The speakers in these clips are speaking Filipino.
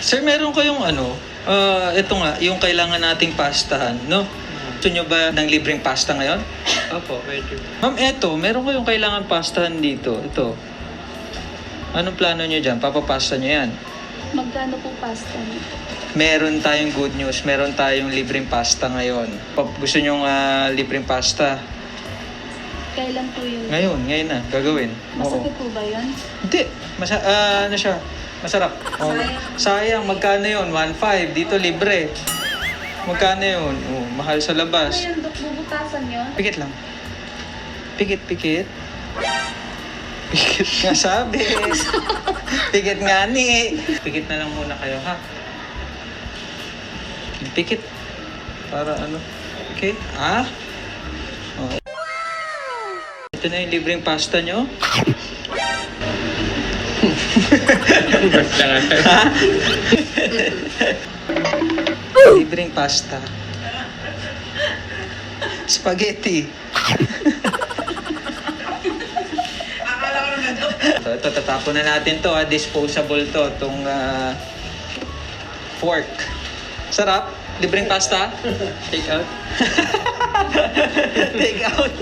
Sir, meron kayong ito nga, yung kailangan nating pastahan, no? Gusto nyo ba ng libreng pasta ngayon? Opo, pwede. Ma'am, meron kayong kailangan pastahan dito. Ito. Anong plano nyo dyan? Papapasta nyo yan. Magkano po pasta niyo? Meron tayong good news. Meron tayong libreng pasta ngayon. Gusto nyo libreng pasta? Kailan po yun? Ngayon na. Gagawin. Masakit po ba yun? Hindi. Ano siya? Masarap. Oh. Sayang. Magkano yun? 1.5. Dito libre. Magkano yun? Oh, mahal sa labas. Ano yun, Dok? Bubutasan yun? Pikit lang. Pikit. Pikit nga sabi. Pikit nga ni. Pikit na lang muna kayo, ha? Pikit. Para ano? Okay? Ah? Oh. Ito na yung libreng pasta nyo. Ha? Libreng pasta. Spaghetti. Ito, tatapon na natin to, disposable to, itong fork. Sarap? Libreng pasta? Take out. Take out.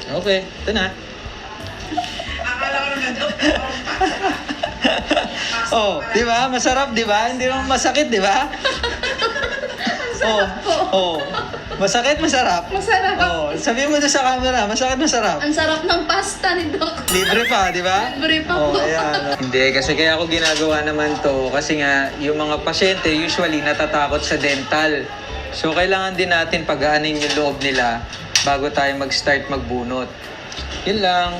Okay, ito na. Oh, di ba? Masarap, di ba? Hindi naman masakit, di ba? Oh. Masakit, masarap. Masarap. Oh, sabihin mo doon sa camera, masakit, masarap. Ang sarap ng pasta ni Doc. Libre pa, di ba? Libre pa Oh, po. ayan. Hindi, kasi kaya ako ginagawa naman to. Kasi nga, yung mga pasyente usually natatakot sa dental. So, kailangan din natin pagaanin yung loob nila bago tayo mag-start magbunot. Yun lang.